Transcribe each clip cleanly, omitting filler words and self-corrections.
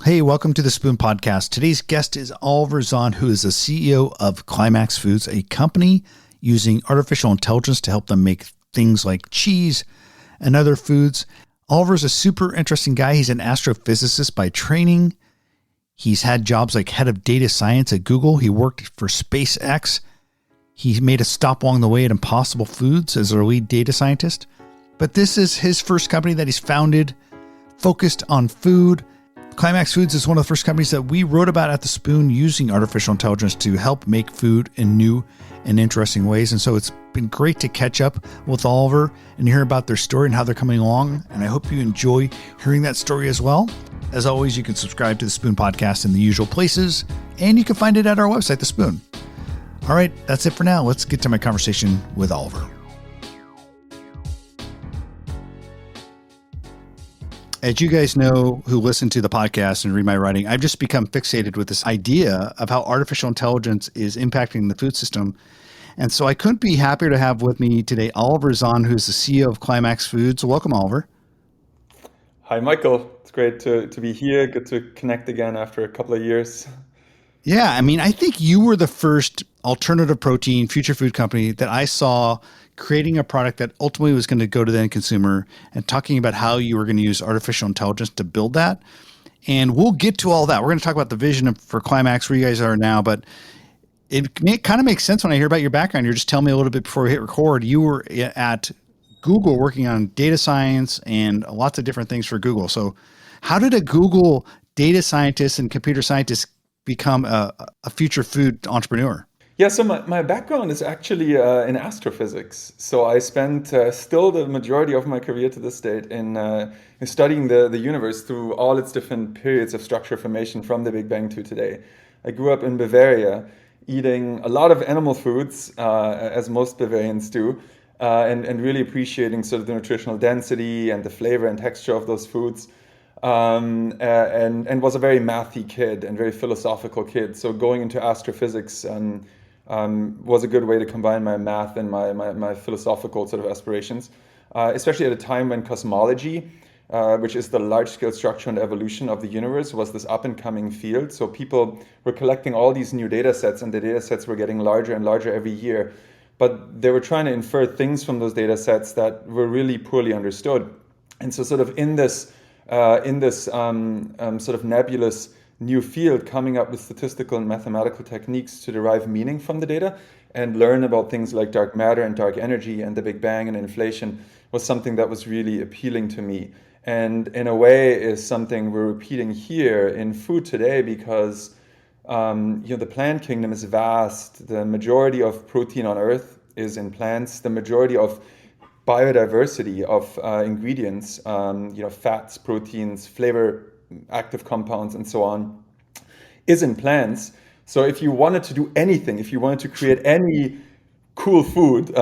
Hey, welcome to the Spoon Podcast. Today's guest is Oliver Zahn, who is the CEO of Climax Foods, a company using artificial intelligence to help them make things like cheese and other foods. Oliver's a super interesting guy. He's an astrophysicist by training. He's had jobs like head of data science at Google. He worked for SpaceX. He made a stop along the way at Impossible Foods as their lead data scientist. But this is his first company that he's founded, focused on food. Climax Foods is one of the first companies that we wrote about at The Spoon using artificial intelligence to help make food in new and interesting ways. And so it's been great to catch up with Oliver and hear about their story and how they're coming along. And I hope you enjoy hearing that story as well. As always, you can subscribe to The Spoon Podcast in the usual places, and you can find it at our website, The Spoon. All right, that's it for now. Let's get to my conversation with Oliver. As you guys know, who listen to the podcast and read my writing, I've just become fixated with this idea of how artificial intelligence is impacting the food system. And so I couldn't be happier to have with me today Oliver Zahn, who's the CEO of Climax Foods. Welcome, Oliver. Hi, Michael. It's great to be here. Good to connect again after a couple of years. Yeah, I mean, I think you were the first alternative protein future food company that I saw creating a product that ultimately was going to go to the end consumer and talking about how you were going to use artificial intelligence to build that. And we'll get to all that. We're going to talk about the vision for Climax, where you guys are now, but it kind of makes sense when I hear about your background. You're just telling me a little bit before we hit record. You were at Google working on data science and lots of different things for Google. So how did a Google data scientist and computer scientist become a future food entrepreneur? Yeah, so my background is actually in astrophysics. So I spent still the majority of my career to this date in studying the universe through all its different periods of structure formation from the Big Bang to today. I grew up in Bavaria, eating a lot of animal foods, as most Bavarians do, and really appreciating sort of the nutritional density and the flavor and texture of those foods. And was a very mathy kid and very philosophical kid. So going into astrophysics was a good way to combine my math and my philosophical sort of aspirations, especially at a time when cosmology, which is the large-scale structure and evolution of the universe, was this up-and-coming field. So people were collecting all these new data sets, and the data sets were getting larger and larger every year. But they were trying to infer things from those data sets that were really poorly understood. And so sort of in this sort of nebulous new field, coming up with statistical and mathematical techniques to derive meaning from the data and learn about things like dark matter and dark energy and the Big Bang and inflation was something that was really appealing to me. And in a way is something we're repeating here in food today because the plant kingdom is vast. The majority of protein on Earth is in plants. The majority of biodiversity of ingredients, fats, proteins, flavor, active compounds, and so on, is in plants. So if you wanted to do anything, if you wanted to create any cool food,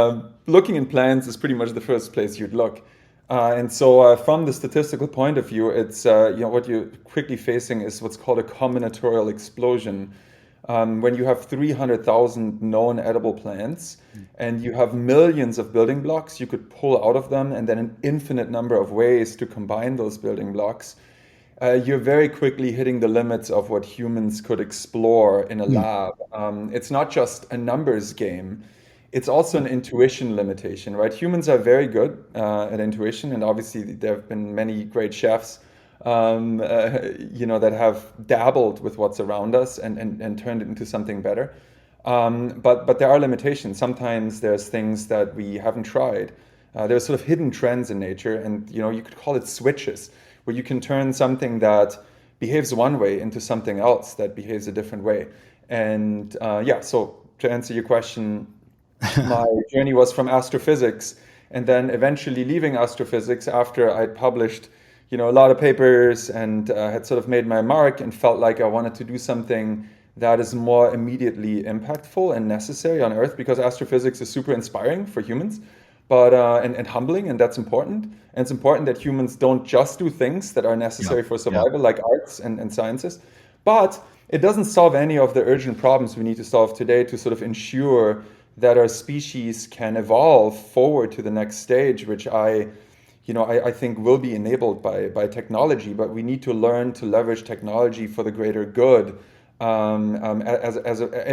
looking in plants is pretty much the first place you'd look. And so from the statistical point of view, it's what you're quickly facing is what's called a combinatorial explosion. When you have 300,000 known edible plants and you have millions of building blocks you could pull out of them, and then an infinite number of ways to combine those building blocks, you're very quickly hitting the limits of what humans could explore in a lab. It's not just a numbers game. It's also an intuition limitation, right? Humans are very good at intuition, and obviously there have been many great chefs that have dabbled with what's around us and turned it into something better. But there are limitations. Sometimes there's things that we haven't tried. There's sort of hidden trends in nature, and you could call it switches, where you can turn something that behaves one way into something else that behaves a different way. And so to answer your question, my journey was from astrophysics, and then eventually leaving astrophysics after I'd published a lot of papers and had sort of made my mark and felt like I wanted to do something that is more immediately impactful and necessary on Earth, because astrophysics is super inspiring for humans, but and humbling, and that's important. And it's important that humans don't just do things that are necessary for survival, like arts and sciences, but it doesn't solve any of the urgent problems we need to solve today to sort of ensure that our species can evolve forward to the next stage, which I I think will be enabled by technology, but we need to learn to leverage technology for the greater good,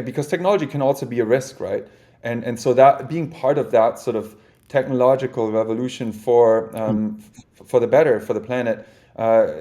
because technology can also be a risk, right? And so that being part of that sort of technological revolution for the better, for the planet,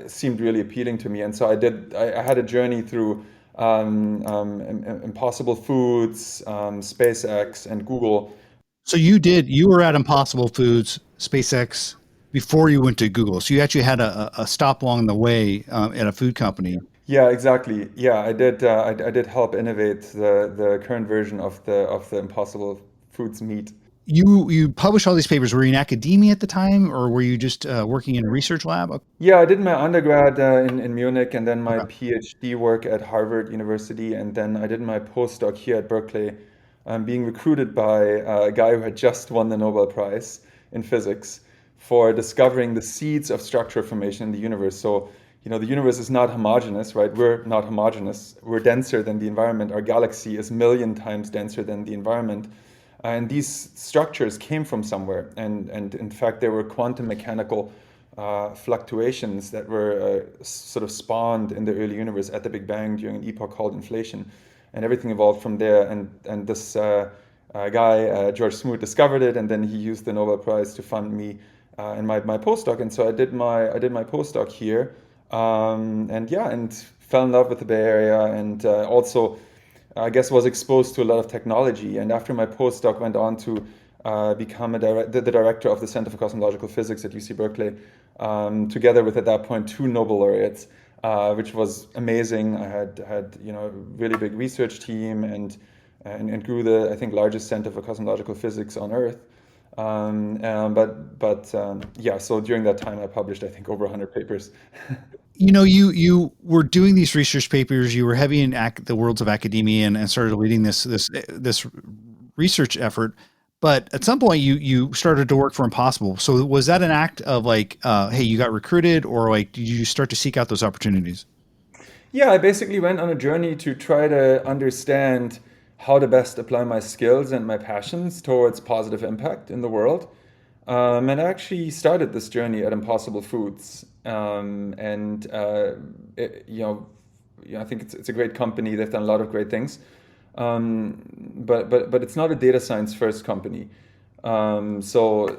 seemed really appealing to me. And so I had a journey through Impossible Foods, SpaceX, and Google. So you were at Impossible Foods, SpaceX, before you went to Google. So you actually had a stop along the way at a food company. Yeah, exactly. Yeah, I did. I did help innovate the current version of the Impossible Foods meat. You published all these papers. Were you in academia at the time, or were you just working in a research lab? Yeah, I did my undergrad in Munich, and then my Okay. PhD work at Harvard University, and then I did my postdoc here at Berkeley. I'm being recruited by a guy who had just won the Nobel Prize in physics for discovering the seeds of structural formation in the universe. So, the universe is not homogeneous, right? We're not homogeneous. We're denser than the environment. Our galaxy is a million times denser than the environment. And these structures came from somewhere. And in fact, there were quantum mechanical fluctuations that were sort of spawned in the early universe at the Big Bang during an epoch called inflation, and everything evolved from there. And this guy George Smoot discovered it, and then he used the Nobel Prize to fund me in my postdoc. And so I did my postdoc here, and fell in love with the Bay Area, and also I guess was exposed to a lot of technology. And after my postdoc, went on to become the director of the Center for Cosmological Physics at UC Berkeley, together with at that point 2 Nobel laureates, which was amazing. I had a really big research team, and grew the, I think, largest center for cosmological physics on Earth. So during that time, I published, I think, over 100 papers. You were doing these research papers. You were heavy in the worlds of academia, and started leading this research effort. But at some point, you started to work for Impossible. So was that an act of like, hey, you got recruited, or like did you start to seek out those opportunities? Yeah, I basically went on a journey to try to understand how to best apply my skills and my passions towards positive impact in the world. And I actually started this journey at Impossible Foods. And it, I think it's a great company. They've done a lot of great things. But it's not a data science first company. So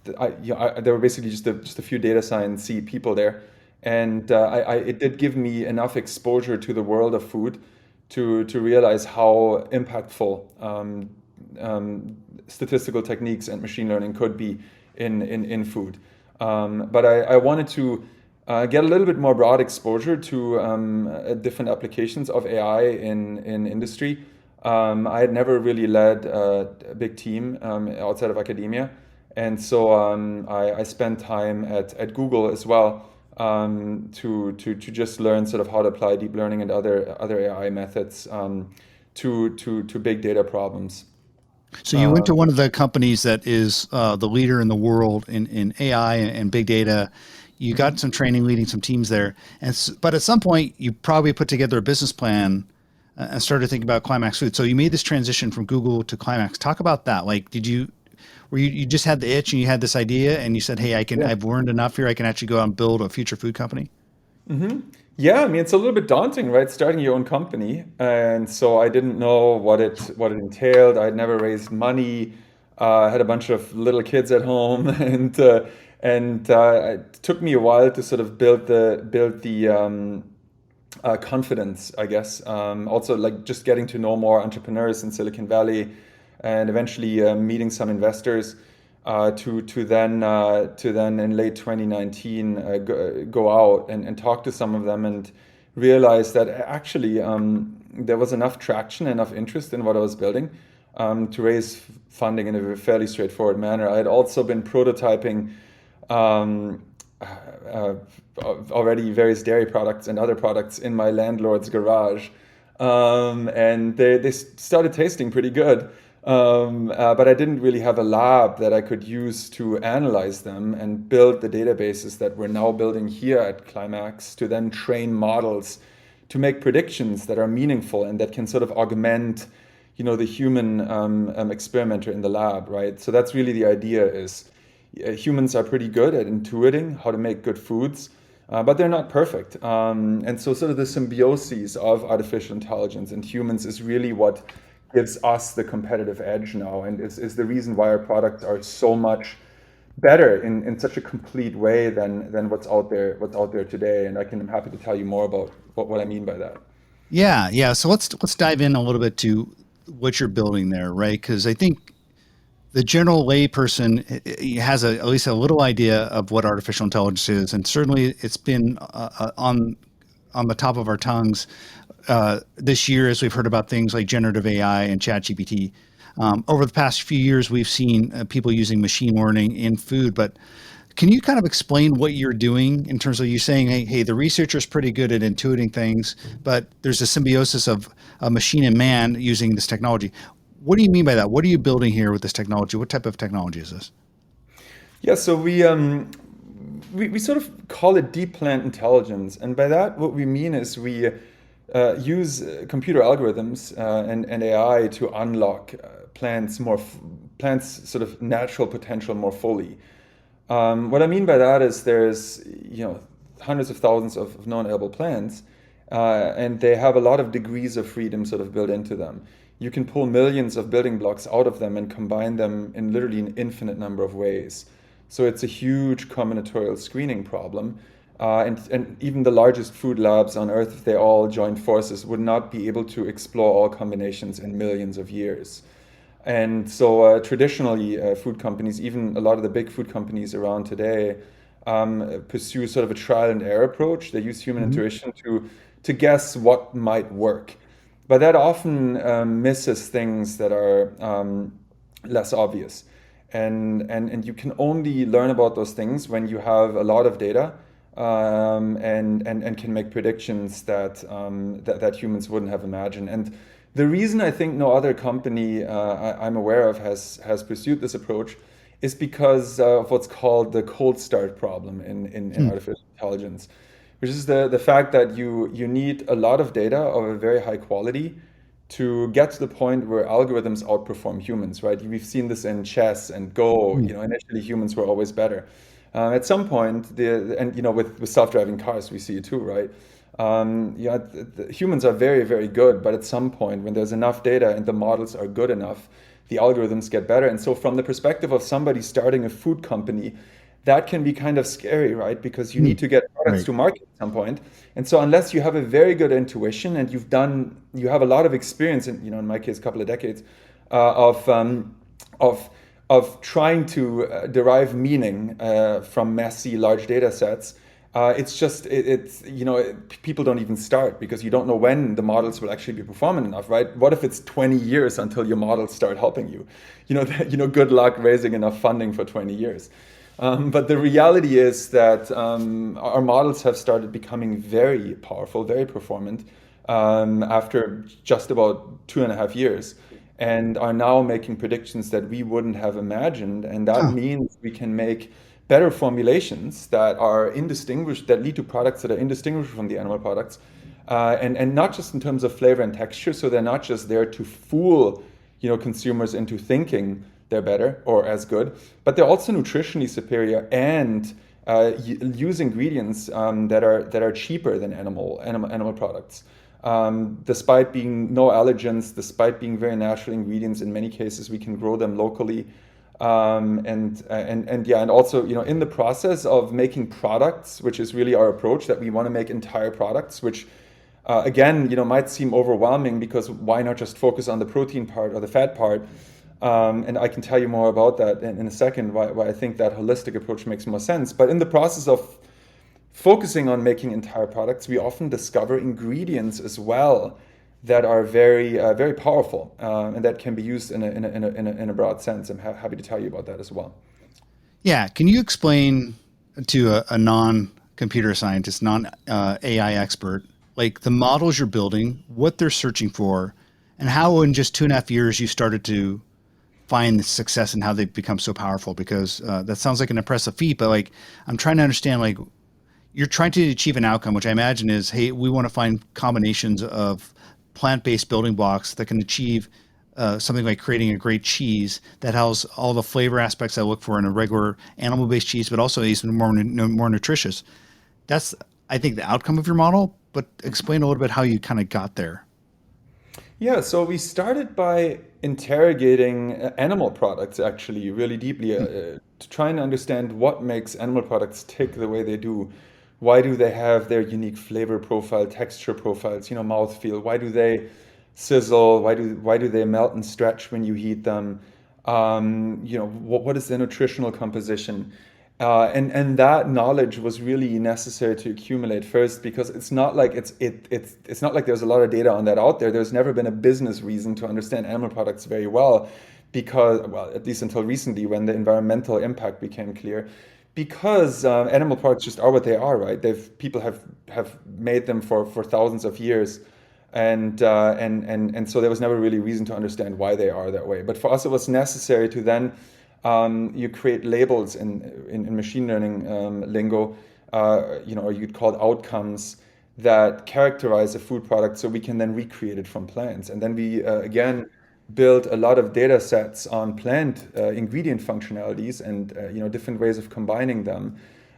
there were basically just a few data science people there, and it did give me enough exposure to the world of food to realize how impactful statistical techniques and machine learning could be in food. But I wanted to get a little bit more broad exposure to different applications of AI in industry. I had never really led a big team outside of academia. And so I spent time at Google as well, to just learn sort of how to apply deep learning and other AI methods to big data problems. So you went to one of the companies that is the leader in the world in AI and big data. You got some training leading some teams there, but at some point you probably put together a business plan and started thinking about Climax Foods. So you made this transition from Google to Climax. Talk about that. Like, were you just had the itch and you had this idea and you said, hey, Yeah. I've learned enough here. I can actually go out and build a future food company. Yeah, I mean, it's a little bit daunting, right? Starting your own company. And so I didn't know what it entailed. I'd never raised money. I had a bunch of little kids at home, and it took me a while to sort of build the confidence, I guess. Also, like just getting to know more entrepreneurs in Silicon Valley, and eventually meeting some investors, to then in late 2019 go out and talk to some of them, and realize that actually there was enough traction, enough interest in what I was building, to raise funding in a fairly straightforward manner. I had also been prototyping um, uh, already various dairy products and other products in my landlord's garage, and they started tasting pretty good. But I didn't really have a lab that I could use to analyze them and build the databases that we're now building here at Climax, to then train models to make predictions that are meaningful and that can sort of augment the human experimenter in the lab, right? So that's really the idea is humans are pretty good at intuiting how to make good foods, but they're not perfect. And so sort of the symbiosis of artificial intelligence and humans is really what gives us the competitive edge now, and is the reason why our products are so much better in such a complete way than what's out there today. And I'm happy to tell you more about what I mean by that. Yeah, yeah. So let's dive in a little bit to what you're building there, right? Because I think the general layperson has at least a little idea of what artificial intelligence is, and certainly it's been on the top of our tongues this year as we've heard about things like generative AI and ChatGPT. Over the past few years, we've seen people using machine learning in food, but can you kind of explain what you're doing in terms of you saying, hey, the researcher's pretty good at intuiting things, but there's a symbiosis of a machine and man using this technology. What do you mean by that? What are you building here with this technology? What type of technology is this? Yeah, so we sort of call it deep plant intelligence, and by that what we mean is we use computer algorithms and AI to unlock plants sort of natural potential more fully. What I mean by that is there's hundreds of thousands of known edible plants, and they have a lot of degrees of freedom sort of built into them. You can pull millions of building blocks out of them and combine them in literally an infinite number of ways. So it's a huge combinatorial screening problem. And even the largest food labs on Earth, if they all joined forces, would not be able to explore all combinations in millions of years. And so traditionally, food companies, even a lot of the big food companies around today, pursue sort of a trial and error approach. They use human Mm-hmm. intuition to guess what might work. But that often misses things that are less obvious. And you can only learn about those things when you have a lot of data, and can make predictions that humans wouldn't have imagined. And the reason I think no other company I'm aware of has pursued this approach is because of what's called the cold start problem in artificial intelligence, which is the fact that you need a lot of data of a very high quality to get to the point where algorithms outperform humans, right? We've seen this in chess and Go. Initially humans were always better. At some point, with self-driving cars, we see it too, right? The humans are very, very good, but at some point, when there's enough data and the models are good enough, the algorithms get better. And so, from the perspective of somebody starting a food company, that can be kind of scary, right? Because you need to get products Right. to market at some point. And so, unless you have a very good intuition and you have a lot of experience, in my case, a couple of decades of of trying to derive meaning from messy large data sets, people don't even start because you don't know when the models will actually be performant enough, right? What if it's 20 years until your models start helping you? Good luck raising enough funding for 20 years. But the reality is that our models have started becoming very powerful, very performant after just about 2.5 years, and are now making predictions that we wouldn't have imagined. And that Huh. means we can make better formulations that are indistinguished, that lead to products that are indistinguishable from the animal products, and not just in terms of flavor and texture. So they're not just there to fool, consumers into thinking they're better or as good, but they're also nutritionally superior and use ingredients that are cheaper than animal products. Despite being no allergens, despite being very natural ingredients, in many cases we can grow them locally, and also in the process of making products, which is really our approach, that we want to make entire products, which again might seem overwhelming because why not just focus on the protein part or the fat part? And I can tell you more about that in a second, why I think that holistic approach makes more sense. But in the process of focusing on making entire products, we often discover ingredients as well that are very, very powerful, and that can be used in a broad sense. I'm happy to tell you about that as well. Yeah. Can you explain to a non-computer scientist, non-AI expert, like the models you're building, what they're searching for, and how in just 2.5 years you started to find the success and how they've become so powerful? Because that sounds like an impressive feat, but like I'm trying to understand, like you're trying to achieve an outcome, which I imagine is, hey, we want to find combinations of plant-based building blocks that can achieve something like creating a great cheese that has all the flavor aspects I look for in a regular animal-based cheese, but also is more nutritious. That's, I think, the outcome of your model. But explain a little bit how you kind of got there. Yeah, so we started by interrogating animal products actually really deeply to try and understand what makes animal products tick the way they do. Why do they have their unique flavor profile, texture profiles, mouthfeel? Why do they sizzle? Why do they melt and stretch when you heat them? What is their nutritional composition? And that knowledge was really necessary to accumulate first because it's not like it's not like there's a lot of data on that out there. There's never been a business reason to understand animal products very well because, well, at least until recently when the environmental impact became clear, because animal products just are what they are, right? People have made them for thousands of years, and so there was never really reason to understand why they are that way. But for us, it was necessary to then you create labels in machine learning lingo, or you'd call it outcomes that characterize a food product, so we can then recreate it from plants. And then we again build a lot of data sets on plant ingredient functionalities and different ways of combining them,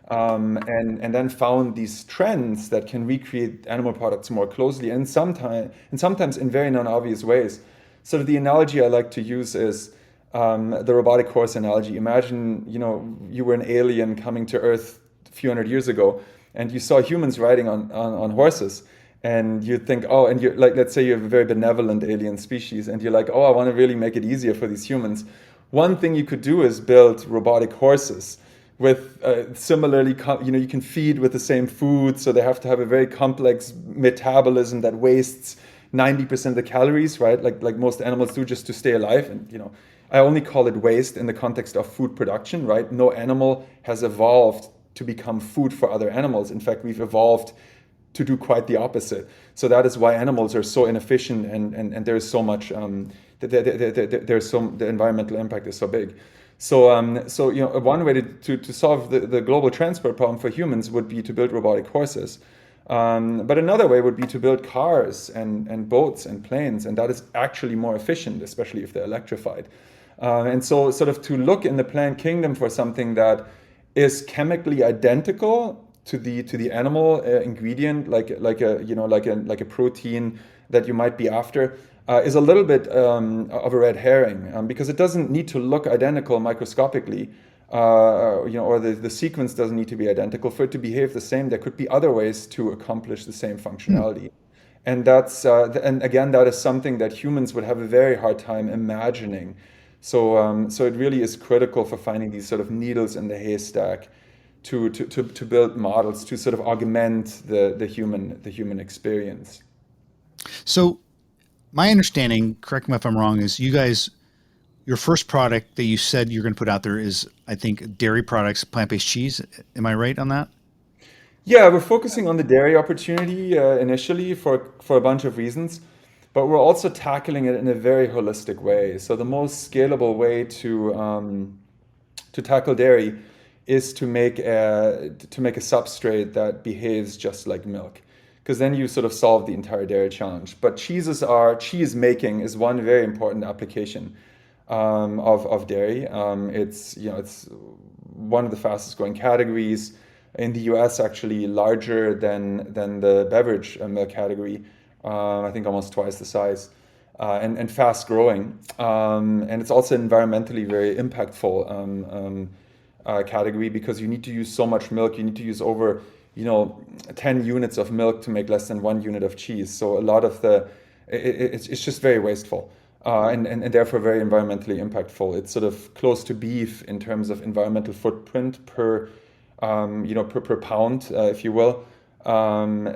and then found these trends that can recreate animal products more closely and sometimes in very non-obvious ways. So the analogy I like to use is the robotic horse analogy. Imagine, you were an alien coming to Earth a few hundred years ago, and you saw humans riding on horses, and you think, oh, and you're like, let's say you have a very benevolent alien species, and you're like, oh, I want to really make it easier for these humans. One thing you could do is build robotic horses with similarly, you can feed with the same food, so they have to have a very complex metabolism that wastes 90% of the calories, right? Like most animals do, just to stay alive. And I only call it waste in the context of food production, right? No animal has evolved to become food for other animals. In fact, we've evolved to do quite the opposite. So that is why animals are so inefficient, and there is so much the environmental impact is so big. So one way to solve the global transport problem for humans would be to build robotic horses. But another way would be to build cars and boats and planes, and that is actually more efficient, especially if they're electrified. And so sort of to look in the plant kingdom for something that is chemically identical to the animal ingredient, like a protein that you might be after, is a little bit of a red herring, because it doesn't need to look identical microscopically, or the sequence doesn't need to be identical for it to behave the same. There could be other ways to accomplish the same functionality. And and again, that is something that humans would have a very hard time imagining. So it really is critical for finding these sort of needles in the haystack to build models to sort of augment the human experience. So my understanding, correct me if I'm wrong, is you guys, your first product that you said you're going to put out there is, I think, dairy products, plant-based cheese. Am I right on that? Yeah, we're focusing on the dairy opportunity initially for a bunch of reasons, but we're also tackling it in a very holistic way. So the most scalable way to tackle dairy is to make a substrate that behaves just like milk, because then you sort of solve the entire dairy challenge. But cheese making is one very important application of dairy. It's one of the fastest growing categories in the US, actually larger than the beverage milk category. I think almost twice the size, and fast growing. And it's also environmentally very impactful category, because you need to use so much milk. You need to use over 10 units of milk to make less than 1 unit of cheese. So a lot of it's just very wasteful. And therefore very environmentally impactful. It's sort of close to beef in terms of environmental footprint per pound, if you will. And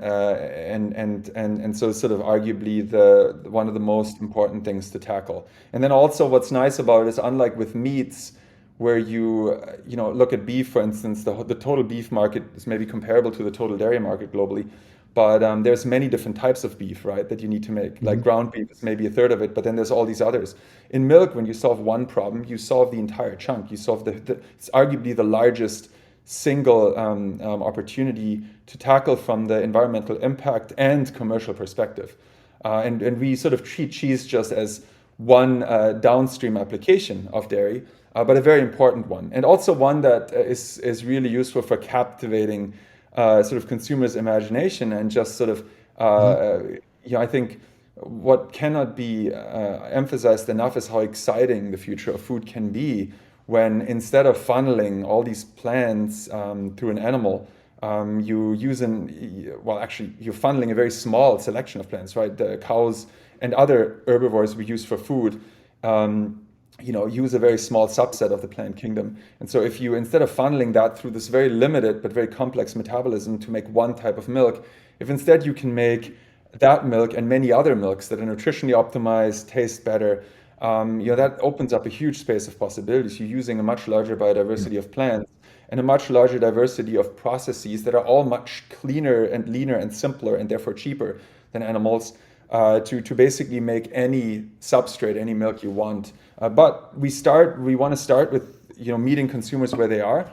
so it's sort of arguably one of the most important things to tackle. And then also what's nice about it is, unlike with meats, where you look at beef, for instance, the total beef market is maybe comparable to the total dairy market globally. But there's many different types of beef, right, that you need to make. Like ground beef is maybe a third of it, but then there's all these others. In milk, when you solve one problem, you solve the entire chunk. You solve it's arguably the largest single opportunity to tackle from the environmental impact and commercial perspective. And we sort of treat cheese just as one downstream application of dairy, but a very important one, and also one that is really useful for captivating sort of consumers' imagination and just sort of I think what cannot be emphasized enough is how exciting the future of food can be when instead of funneling all these plants through an animal, you're funneling a very small selection of plants, right? The cows and other herbivores we use for food, use a very small subset of the plant kingdom. And so if you, instead of funneling that through this very limited but very complex metabolism to make one type of milk, if instead you can make that milk and many other milks that are nutritionally optimized, taste better, that opens up a huge space of possibilities. You're using a much larger biodiversity of plants and a much larger diversity of processes that are all much cleaner and leaner and simpler and therefore cheaper than animals to basically make any substrate, any milk you want. But we want to start with meeting consumers where they are,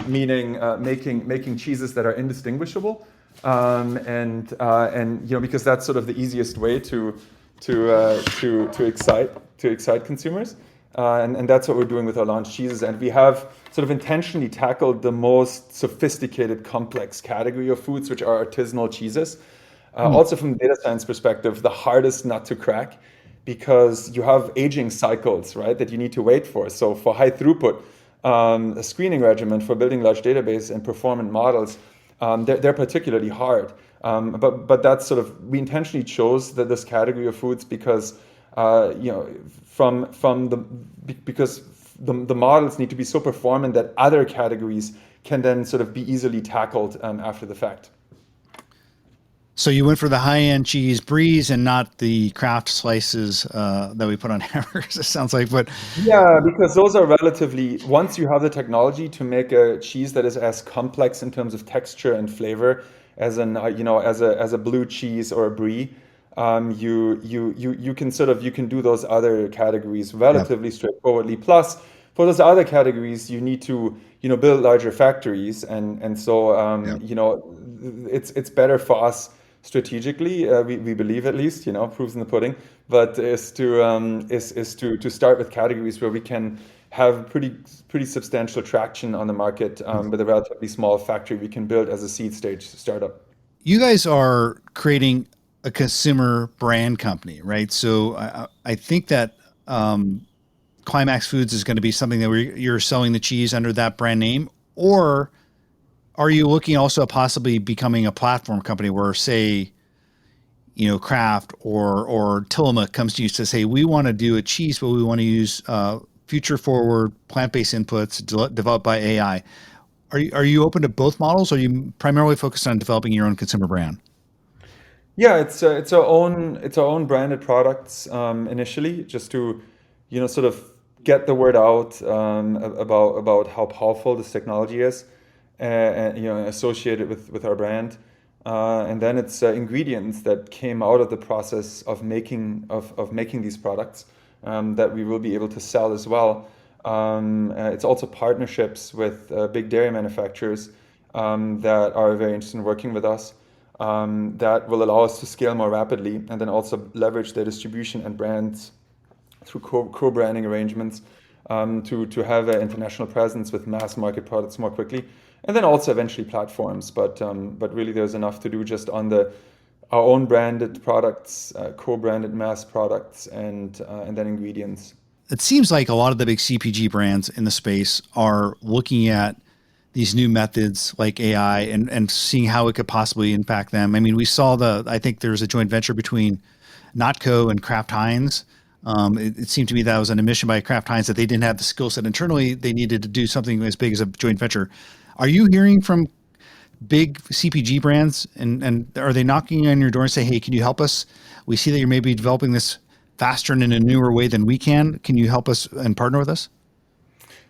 meaning making cheeses that are indistinguishable, and because that's sort of the easiest way to excite consumers. And that's what we're doing with our launch cheeses. And we have sort of intentionally tackled the most sophisticated, complex category of foods, which are artisanal cheeses. Also from the data science perspective, the hardest nut to crack because you have aging cycles, right, that you need to wait for. So for high throughput, a screening regimen for building large database and performant models, they're particularly hard. But that's sort of, we intentionally chose this category of foods because because the models need to be so performant that other categories can then sort of be easily tackled after the fact. So you went for the high-end cheese bries and not the craft slices that we put on hamburgers, it sounds like. But yeah, because those are relatively, once you have the technology to make a cheese that is as complex in terms of texture and flavor as as a blue cheese or a brie, you can do those other categories relatively straightforwardly. Plus, for those other categories, you need to build larger factories, and so it's better for us strategically. We believe, at least, proofs in the pudding, but is to start with categories where we can have pretty substantial traction on the market with a relatively small factory we can build as a seed stage startup. You guys are creating a consumer brand company, right? So I think that Climax Foods is going to be something that you're selling the cheese under that brand name, or are you looking also at possibly becoming a platform company where, say, Kraft or Tillamook comes to you and says, "Hey, we want to do a cheese, but we want to use future forward plant-based inputs developed by AI." Are you open to both models, or are you primarily focused on developing your own consumer brand? Yeah, it's our own branded products initially, just to sort of get the word out about how powerful this technology is, and associated with our brand, and then it's ingredients that came out of the process of making these products that we will be able to sell as well. It's also partnerships with big dairy manufacturers that are very interested in working with us, that will allow us to scale more rapidly, and then also leverage their distribution and brands through co-branding arrangements to have an international presence with mass market products more quickly, and then also eventually platforms. But really, there's enough to do just on our own branded products, co-branded mass products, and then ingredients. It seems like a lot of the big CPG brands in the space are looking at these new methods like AI and seeing how it could possibly impact them. I mean, we saw I think there's a joint venture between Notco and Kraft Heinz. It seemed to me that was an admission by Kraft Heinz that they didn't have the skill set internally. They needed to do something as big as a joint venture. Are you hearing from big CPG brands, and are they knocking on your door and say, "Hey, can you help us? We see that you're maybe developing this faster and in a newer way than we can. Can you help us and partner with us?"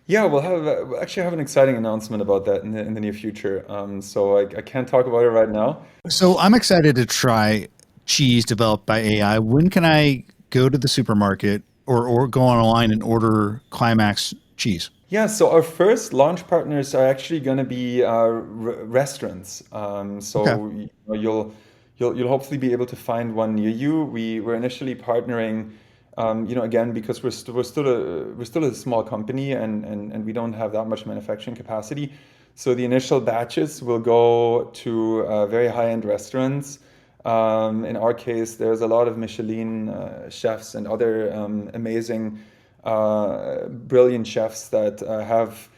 Yeah, we'll actually have an exciting announcement about that in the near future. So I can't talk about it right now. So I'm excited to try cheese developed by AI. When can I go to the supermarket or go online and order Climax cheese? Yeah, so our first launch partners are actually going to be restaurants. Okay. So you'll hopefully be able to find one near you. We're initially partnering Again, because we're still a small company, and we don't have that much manufacturing capacity. So the initial batches will go to very high-end restaurants. In our case, there's a lot of Michelin chefs and other amazing, brilliant chefs that have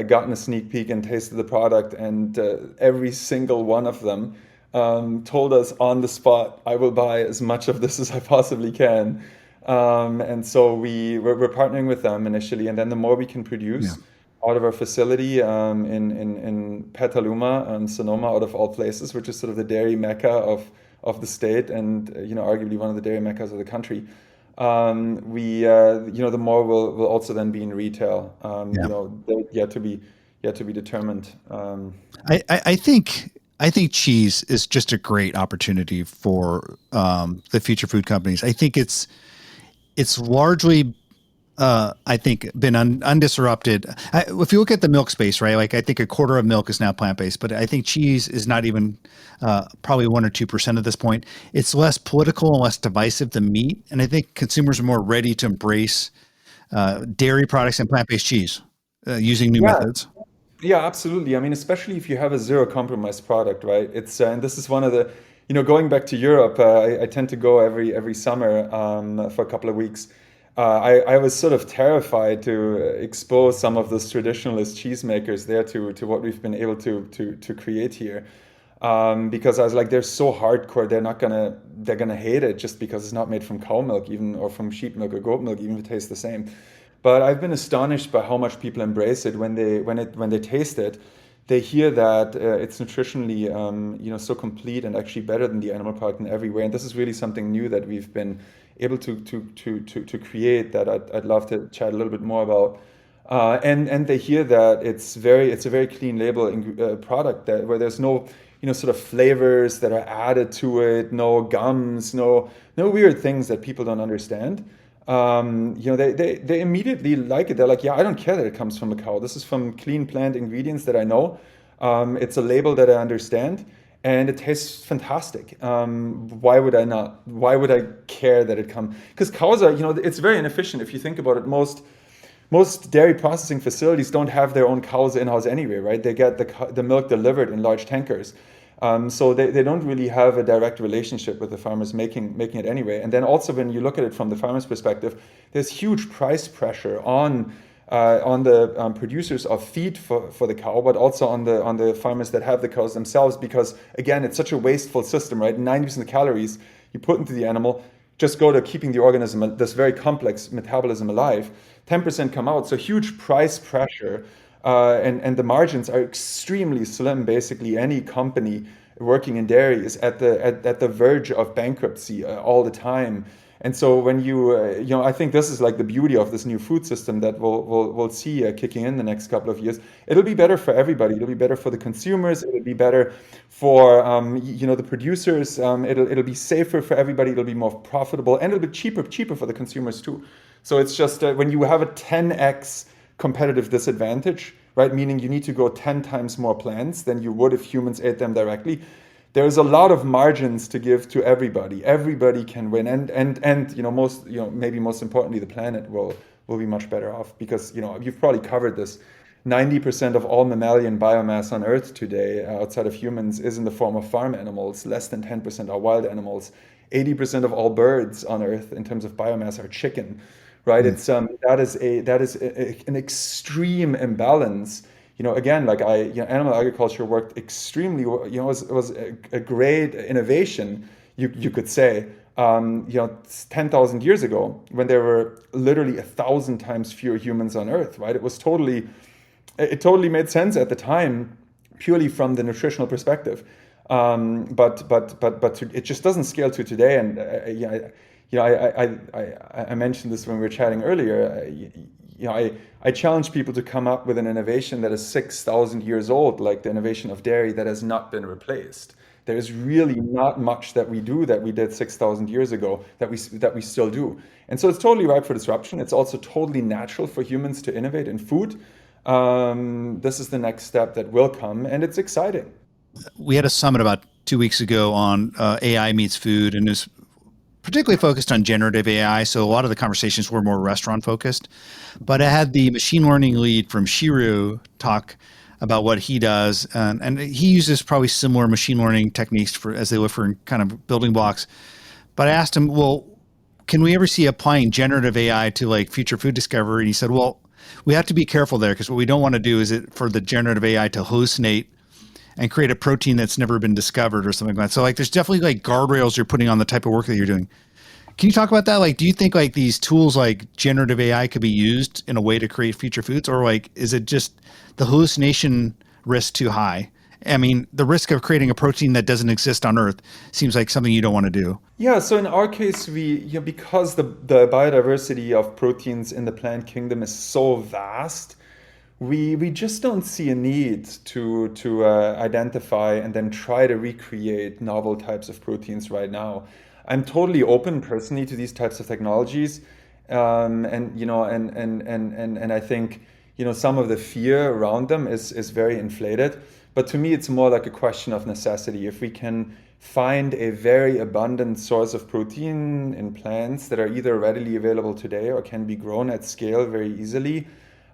gotten a sneak peek and tasted the product, and every single one of them told us on the spot, "I will buy as much of this as I possibly can." And so we're partnering with them initially, and then the more we can Yeah. produce out of our facility in Petaluma, Sonoma, out of all places, which is sort of the dairy mecca of the state, and arguably one of the dairy meccas of the country. The more will also then be in retail. Yeah. Yet to be determined. I think cheese is just a great opportunity for the future food companies. I think it's largely I think been undisrupted. If you look at the milk space, right? Like I think a quarter of milk is now plant based, but I think cheese is not even probably 1 or 2% at this point. It's less political and less divisive than meat, and I think consumers are more ready to embrace dairy products and plant based cheese using new Yeah, methods. yeah, absolutely. I mean, especially if you have a zero compromise product, right? And this is one of the, going back to Europe. I tend to go every summer for a couple of weeks. I was sort of terrified to expose some of those traditionalist cheesemakers there to what we've been able to create here, because I was like, they're so hardcore. They're gonna hate it just because it's not made from cow milk, even, or from sheep milk or goat milk, even if it tastes the same. But I've been astonished by how much people embrace it when they taste it. They hear that it's nutritionally, so complete and actually better than the animal product in every way. And this is really something new that we've been able to create, that I'd love to chat a little bit more about. And they hear that it's a very clean label product, that where there's no sort of flavors that are added to it, no gums, no weird things that people don't understand. They immediately like it. They're like, yeah, I don't care that it comes from a cow. This is from clean plant ingredients that I know. It's a label that I understand, and it tastes fantastic. Why would I not? Why would I care that it comes? Because cows are, it's very inefficient if you think about it. Most dairy processing facilities don't have their own cows in-house anyway, right? They get the milk delivered in large tankers. So they don't really have a direct relationship with the farmers making it anyway. And then also, when you look at it from the farmer's perspective, there's huge price pressure on the producers of feed for the cow, but also on the farmers that have the cows themselves, because again, it's such a wasteful system, right? 90% of the calories you put into the animal just go to keeping the organism, this very complex metabolism, alive. 10% come out, so huge price pressure, and the margins are extremely slim. Basically, any company working in dairy is at the verge of bankruptcy all the time. And so when I think this is like the beauty of this new food system that we'll see kicking in the next couple of years. It'll be better for everybody. It'll be better for the consumers. It'll be better for the producers. It'll be safer for everybody. It'll be more profitable, and it'll be cheaper for the consumers too. So it's just when you have a 10x competitive disadvantage, right? Meaning you need to grow 10 times more plants than you would if humans ate them directly. There's a lot of margins to give to everybody. Everybody can win, and maybe most importantly, the planet will be much better off, because you've probably covered this. 90% of all mammalian biomass on Earth today, outside of humans, is in the form of farm animals. Less than 10% are wild animals. 80% of all birds on Earth, in terms of biomass, are chicken, right? Mm. It's an extreme imbalance. Again, like animal agriculture worked extremely well. It was a great innovation, you could say. 10,000 years ago, when there were literally 1,000 times fewer humans on Earth, right? It totally made sense at the time, purely from the nutritional perspective. But it just doesn't scale to today. And I mentioned this when we were chatting earlier. I challenge people to come up with an innovation that is 6,000 years old, like the innovation of dairy, that has not been replaced. There is really not much that we do that we did 6,000 years ago that we still do. And so it's totally ripe for disruption. It's also totally natural for humans to innovate in food. This is the next step that will come, and it's exciting. We had a summit about 2 weeks ago on AI meets food, and it was particularly focused on generative AI. So a lot of the conversations were more restaurant focused. But I had the machine learning lead from Shiru talk about what he does, and he uses probably similar machine learning techniques as they look for kind of building blocks. But I asked him, well, can we ever see applying generative AI to like future food discovery? And he said, well, we have to be careful there, because what we don't want to do is for the generative AI to hallucinate and create a protein that's never been discovered or something like that. So like there's definitely like guardrails you're putting on the type of work that you're doing. Can you talk about that? Like, do you think like these tools like generative AI could be used in a way to create future foods, or like, is it just the hallucination risk too high? I mean, the risk of creating a protein that doesn't exist on Earth seems like something you don't want to do. Yeah, so in our case, because the biodiversity of proteins in the plant kingdom is so vast, we just don't see a need to identify and then try to recreate novel types of proteins right now. I'm totally open personally to these types of technologies, and I think some of the fear around them is very inflated. But to me, it's more like a question of necessity. If we can find a very abundant source of protein in plants that are either readily available today or can be grown at scale very easily,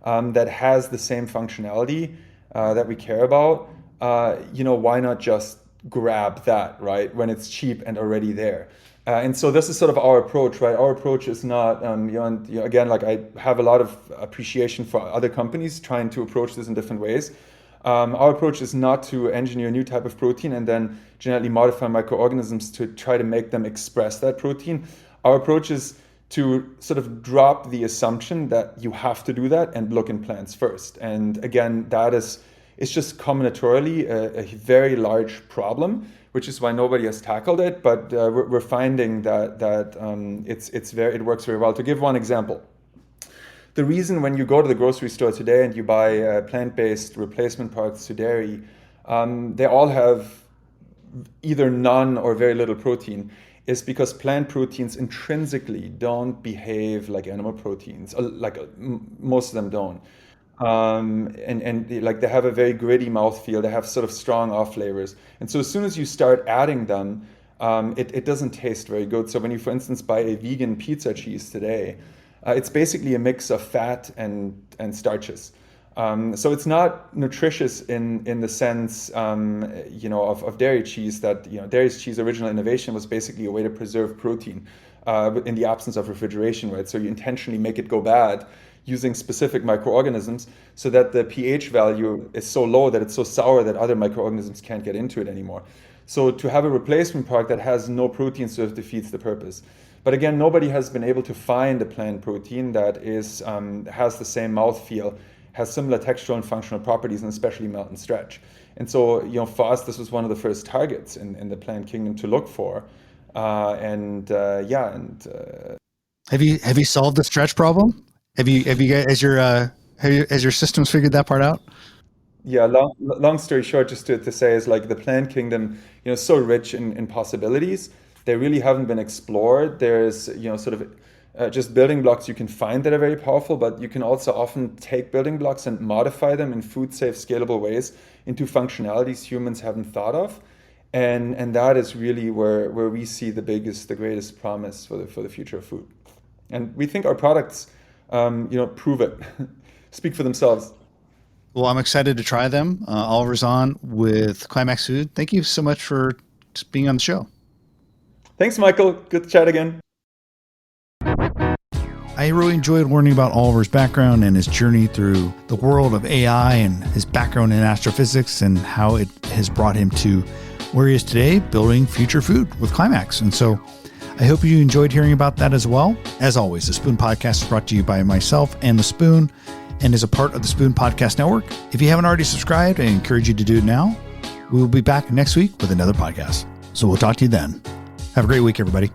that has the same functionality that we care about, why not just grab that, right, when it's cheap and already there? And so this is sort of our approach, right? Our approach is not, again, like I have a lot of appreciation for other companies trying to approach this in different ways. Our approach is not to engineer a new type of protein and then genetically modify microorganisms to try to make them express that protein. Our approach is to sort of drop the assumption that you have to do that and look in plants first. And again, it's just combinatorially a very large problem, which is why nobody has tackled it. But we're finding that it works very well. To give one example, the reason when you go to the grocery store today and you buy plant-based replacement products to dairy, they all have either none or very little protein, is because plant proteins intrinsically don't behave like animal proteins. Most of them don't. And like they have a very gritty mouthfeel. They have sort of strong off flavors. And so as soon as you start adding them, it doesn't taste very good. So when you, for instance, buy a vegan pizza cheese today, it's basically a mix of fat and starches. So it's not nutritious in the sense, of dairy cheese. That dairy cheese original innovation was basically a way to preserve protein in the absence of refrigeration, right? So you intentionally make it go bad using specific microorganisms so that the pH value is so low that it's so sour that other microorganisms can't get into it anymore. So to have a replacement product that has no protein sort of defeats the purpose. But again, nobody has been able to find a plant protein that has the same mouthfeel, has similar textural and functional properties, and especially melt and stretch. And so, for us, this was one of the first targets in the plant kingdom to look for. Have you solved the stretch problem? Have you guys, has your systems figured that part out? Yeah, long story short, just to say, is like the plant kingdom, so rich in possibilities. They really haven't been explored. There's, sort of just building blocks you can find that are very powerful, but you can also often take building blocks and modify them in food-safe, scalable ways into functionalities humans haven't thought of. And that is really where we see the greatest promise for the future of food. And we think our products, prove it, speak for themselves. Well, I'm excited to try them. Oliver Zahn with Climax Food. Thank you so much for being on the show. Thanks, Michael. Good to chat again. I really enjoyed learning about Oliver's background and his journey through the world of AI and his background in astrophysics and how it has brought him to where he is today, building future food with Climax. And so I hope you enjoyed hearing about that as well. As always, the Spoon Podcast is brought to you by myself and the Spoon and is a part of the Spoon Podcast Network. If you haven't already subscribed, I encourage you to do it now. We will be back next week with another podcast. So we'll talk to you then. Have a great week, everybody.